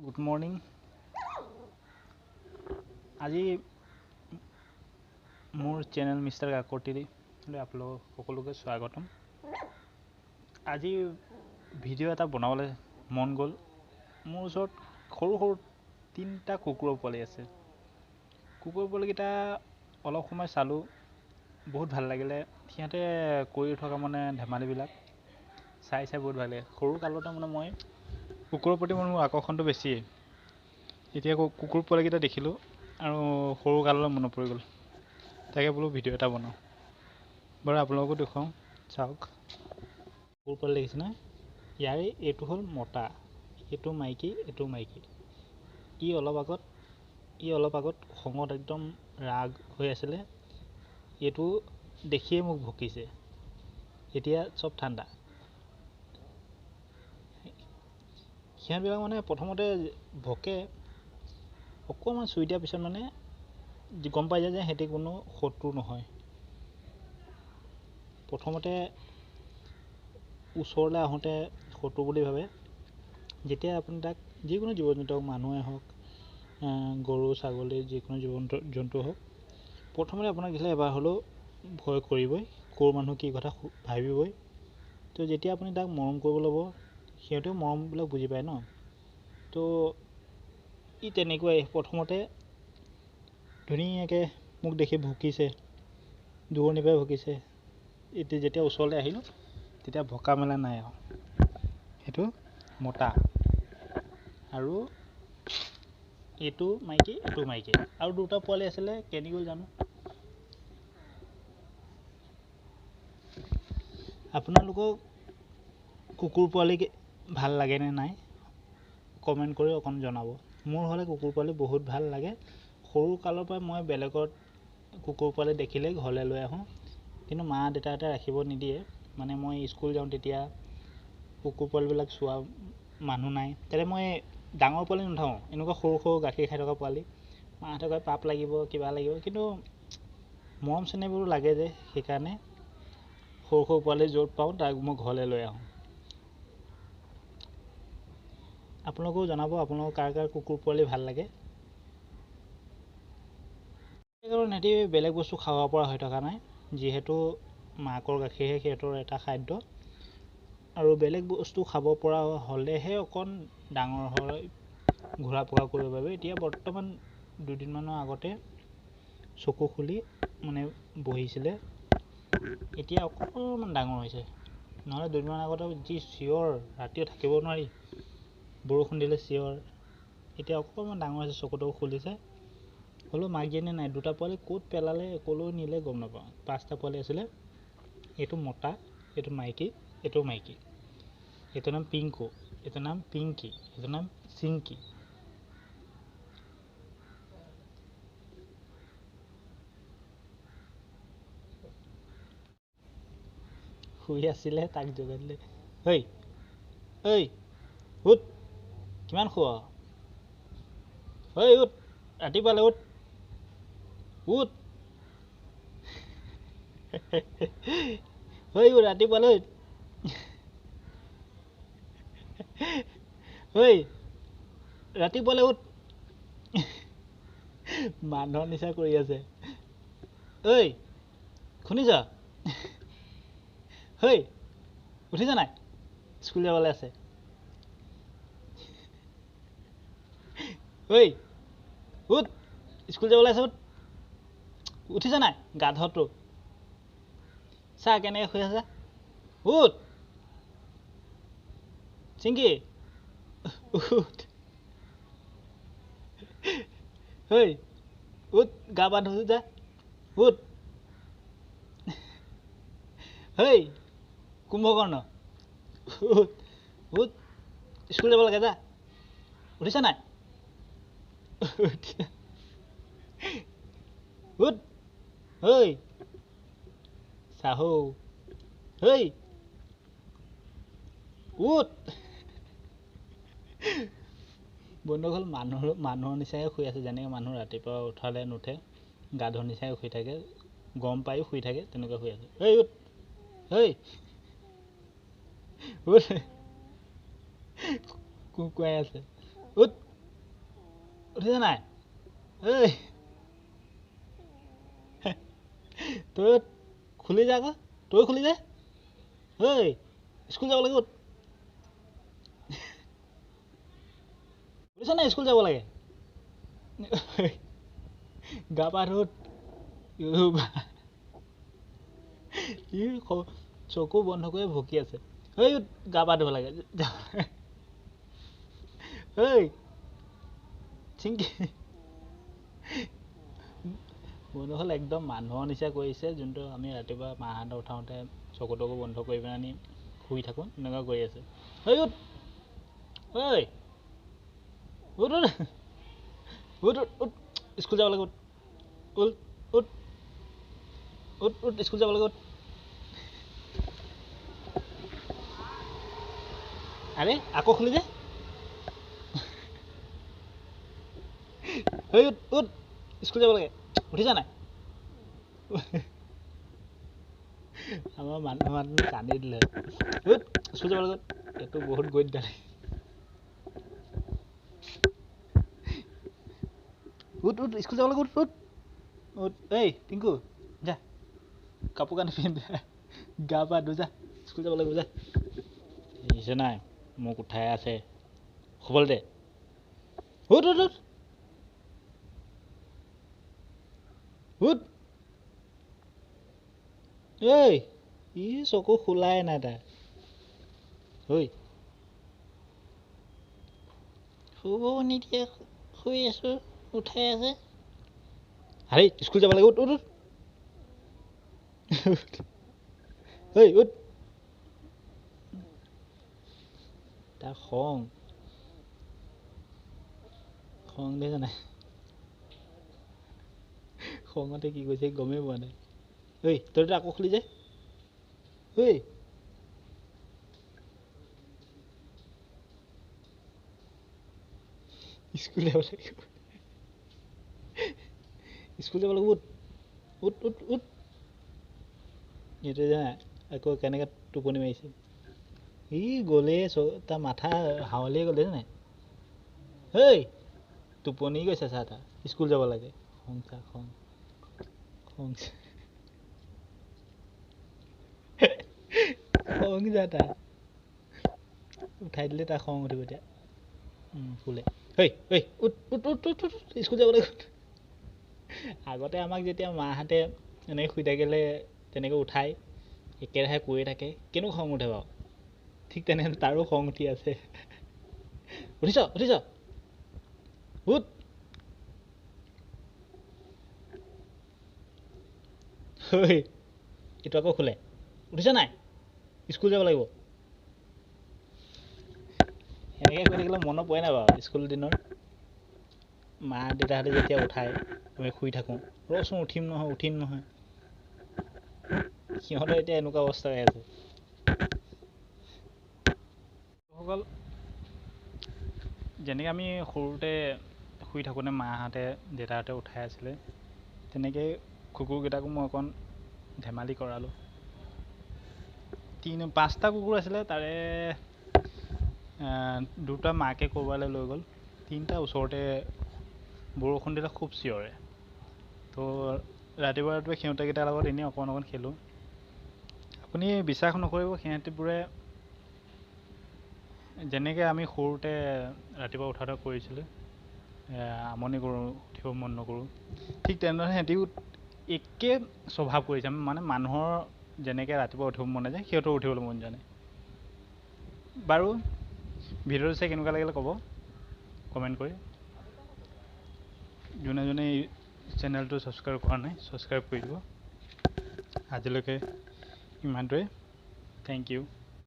Good morning. আজি মোৰ channel mister কাকতিলৈ আপোনালোক সকলোকে স্বাগতম। আজি ভিডিঅ' এটা বনাবলৈ মন গ'ল। মোৰ ওচৰত সৰু সৰু 3টা কুকুৰৰ পোৱালি আছে। কুকুৰ পোৱালিকেইটা অলপ সময় চালোঁ, বহুত ভাল লাগিলে। সিহঁতে কৰি থকা ধেমালিবিলাক চাই বহুত ভাল লাগে। সৰু কালতে মই কুকুৰৰ প্ৰতি মোৰ আকৰ্ষণটো বেছিয়ে। এতিয়া কুকুৰ পোৱালিকেইটা দেখিলোঁ আৰু সৰু কাললৈ মনত পৰি গ'ল। তাকে বোলো ভিডিঅ' এটা বনাওঁ। বাৰু আপোনালোকো দেখুৱাওঁ, চাওক। কুকুৰ পোৱালি দেখিছেনে? ইয়াৰে এইটো হ'ল মতা, এইটো মাইকী, এইটো মাইকী। ই অলপ আগত খঙত একদম ৰাগ হৈ আছিলে। এইটো দেখিয়ে মোক ভুকিছে। এতিয়া চব ঠাণ্ডা। সিহঁতবিলাক প্ৰথমতে ভকে, অকণমান চুই দিয়াৰ পিছত গম পাই যায় যে সিহঁতি কোনো শত্ৰু নহয়। প্ৰথমতে ওচৰলৈ আহোঁতে শত্ৰু বুলি ভাবে। যেতিয়া আপুনি তাক যিকোনো জীৱ জন্তু হওক, মানুহে হওক, গৰু ছাগলী, যিকোনো জীৱ জন্তু হওক, প্ৰথমতে আপোনাক দেখিলে এবাৰ হ'লেও ভয় কৰিবই। ক'ৰ মানুহ কি কথা ভাবিবই। তো যেতিয়া আপুনি তাক মৰম কৰিব ল'ব, সিহঁতেও মৰমবিলাক বুজি পায় ন। তো ই তেনেকুৱাই। প্ৰথমতে ধুনীয়াকৈ মোক দেখি ভুকিছে, দূৰণিৰ পৰাই ভুকিছে। এতিয়া যেতিয়া ওচৰলৈ আহিলোঁ, তেতিয়া ভকা মেলা নাই আৰু। সেইটো মতা আৰু এইটো মাইকী, এইটো মাইকী। আৰু 2টা পোৱালি আছিলে, কেনি গ'ল জানো। আপোনালোকক কুকুৰ পোৱালি ভাল লাগেনে নাই কমেণ্ট কৰি অকণ জনাব। মোৰ হ'লে কুকুৰ পোৱালি বহুত ভাল লাগে। সৰু কালৰ পৰাই মই বেলেগত কুকুৰ পোৱালি দেখিলেই ঘৰলৈ লৈ আহোঁ। কিন্তু মা দেউতাহঁতে ৰাখিব নিদিয়ে। মই স্কুল যাওঁ, তেতিয়া কুকুৰ পোৱালিবিলাক চোৱা মানুহ নাই। তেতিয়া মই ডাঙৰ পোৱালি নথওঁ, এনেকুৱা সৰু সৰু গাখীৰ খাই থকা পোৱালি। মাহঁতে কয় পাপ লাগিব, কিবা লাগিব। কিন্তু মৰম চেনেহবোৰ লাগে যে, সেইকাৰণে সৰু সৰু পোৱালি য'ত পাওঁ তাক মই ঘৰলৈ লৈ আহোঁ। আপোনালোকেও জনাব, আপোনালোকৰ কাৰ কাৰ কুকুৰ পোৱালি ভাল লাগে। কাৰণ সিহঁতি বেলেগ বস্তু খাব পৰা হৈ থকা নাই, যিহেতু মাকৰ গাখীৰহে সিহঁতৰ এটা খাদ্য। আৰু বেলেগ বস্তু খাব পৰা হ'লেহে অকণ ডাঙৰ হয়, ঘূৰা পকা কৰিব পাৰিব। এতিয়া বৰ্তমান 2 দিনমানৰ আগতে চকু খুলি বহিছিলে। এতিয়া অকণমান ডাঙৰ হৈছে। নহ'লে 2 দিনমান আগতে যি চিঞৰ, ৰাতিও থাকিব নোৱাৰি, বৰষুণ দিলে চিঞৰ। এতিয়া অকণমান ডাঙৰ হৈছে, চকুটো খুলিছে। হ'লেও মাকজনী নাই। 2টা পোৱালি ক'ত পেলালে, ক'লৈ নিলে গম নাপাওঁ। 5টা পোৱালি আছিলে। এইটো মতা, এইটো মাইকী, এইটো মাইকী। এইটোৰ নাম পিংকু, এইটোৰ নাম পিংকি, এইটোৰ নাম চিংকি। শুই আছিলে, তাক জগাই দিলে। ঐ ঐ উঠ, কিমান শুৱ? ঐ উঠ, ৰাতিপুৱালে উঠ, উঠ। ঐ উঠ, ৰাতিপুৱালে উঠ। ঐ ৰাতিপুৱালে উঠ। মানুহৰ নিচা কৰি আছে। ঐ শুনিছ? ঐ উঠিছ নাই? স্কুল যাবলৈ আছে। ঐ উঠ, স্কুল যাবলৈ আছে, উঠ। উঠিছ নাই? গাধটো চা কেনেকৈ শুই আছে। উঠ চিংকি, উঠ। ঐ উঠ, গা পা ধুই যা, উঠ। ঐ কুম্ভকৰ্ণ, উঠ উঠ, স্কুল যাব লাগে, যা। উঠিছ নাই? উঠ ঐ চাহো, ঐ উঠ। বন্ধুসকল, মানুহৰ নিচাই শুই আছে। যেনেকৈ মানুহ ৰাতিপুৱা উঠালে নুঠে, গাধৰ নিচাই শুই থাকে, গম পায়ো শুই থাকে, তেনেকৈ শুই আছে। ঐ উঠ, ঐ উঠ, কুকুৱাই আছে, উঠ। উঠিছে নাই ঐ তই খুলি যা আকৌ তই খুলি যা ঐ স্কুল যাব লাগে উঠিছে নাই স্কুল যাব লাগে গা পা ধুত চকু বন্ধ কৰি ভুকি আছে ঐ গা পা ধুব লাগে ঐ চিংকি বন্ধুসকল একদম মানুহৰ নিচিনা কৰিছে যোনটো আমি ৰাতিপুৱা মাহঁতে উঠাওঁতে চকু তকু বন্ধ কৰি পিনে আনি শুই থাকোঁ তেনেকুৱা কৰি আছে ঐ উঠ ঐ উঠ উঠ উঠ স্কুল যাব লাগে উঠ উঠ উঠ উঠ স্কুল যাব লাগে উঠ আৰে আকৌ খুলি যে ঐ উঠ উঠ স্কুল যাব লাগে উঠিছা নাই আমাৰ মানুহ কান্দি দিলে উঠ স্কুল যাব লাগে এইটো বহুত গৈ দিলে উঠ উঠ স্কুল যাব লাগে উঠ উঠ উঠ এই টিংকু যা কাপোৰ কানি পিন্ধ গা পা ধু যা স্কুল যাব লাগিব যা দেখিছে নাই মোক উঠাই আছে শুবলৈ দে উঠ উঠ উঠ উঠ ঐ ই চকু খোলাই নাই তাৰ ঐ শুব নিদিয়ে শুই আছো উঠাই আছে আৰে স্কুল যাব লাগে উঠ উঠ ঐ উঠ তাৰ খং দেখিছে নাই খঙতে কি কৈছে গমেই পোৱা নাই ঐ তই আকৌ খুলি যায় ঐ স্কুল যাব লাগিব স্কুল যাব লাগিব উঠ উঠ উঠ উঠ এইটো জানা আকৌ কেনেকৈ টোপনি মাৰিছে ই গ'লে তাৰ মাথা হাৱলিয়ে গ'ল দেখিছে নাই হেই টোপনি গৈছে চা তাৰ স্কুল যাব লাগে খং চা খং যা তাৰ উঠাই দিলে তাৰ খং উঠিব এতিয়া শুলে ঐ উঠ উঠ উঠ উঠ উঠ স্কুল যাব লাগে আগতে আমাক যেতিয়া মাহঁতে এনেকৈ শুই থাকিলে তেনেকৈ উঠাই একেৰাহে কৈয়ে থাকে কেনেকুৱা খং উঠে বাৰু ঠিক তেনেহ'লে তাৰো খং উঠি আছে উঠিছ উঠ ঐ এইটো আকৌ খোলে উঠিছ নাই স্কুল যাব লাগিব এনেকৈ কৈ থাকিলে মনত পৰে নাই বাৰু স্কুল দিনৰ মা দেউতাহঁতে যেতিয়া উঠাই আমি শুই থাকোঁ ৰচোন উঠিম নহয় সিহঁতৰ এতিয়া এনেকুৱা অৱস্থা হৈ আছে সকল যেনেকৈ আমি সৰুতে শুই থাকোঁতে মাহঁতে দেউতাহঁতে উঠাই আছিলে তেনেকৈ কুকুৰকেইটাকো মই অকণ ধেমালি কৰালোঁ 5টা কুকুৰ আছিলে তাৰে 2টা মাকে ক'ৰবালৈ লৈ গ'ল 3টা ওচৰতে বৰষুণ দিলে খুব চিঞৰে তো ৰাতিপুৱা সিহঁতকেইটাৰ লগত এনেই অকণ খেলোঁ আপুনি বিশ্বাস নকৰিব সিহঁতিবোৰে যেনেকৈ আমি সৰুতে ৰাতিপুৱা উঠাতে কৰিছিলোঁ আমনি কৰোঁ উঠিব মন নকৰোঁ ঠিক তেনেদৰে সিহঁতিও একে স্বভাৱ কৰিছে মানে মানুহৰ যেনেকৈ ৰাতিপুৱা উঠিব মন নাযায় সিহঁতৰ উঠিবলৈ মন যোৱা নাই বাৰু ভিডিঅ'টো চাই কেনেকুৱা লাগিলে ক'ব কমেণ্ট কৰি যোনে এই চেনেলটো ছাবস্ক্ৰাইব কৰা নাই ছাবস্ক্ৰাইব কৰি দিব আজিলৈকে ইমানটোৱে থেংক ইউ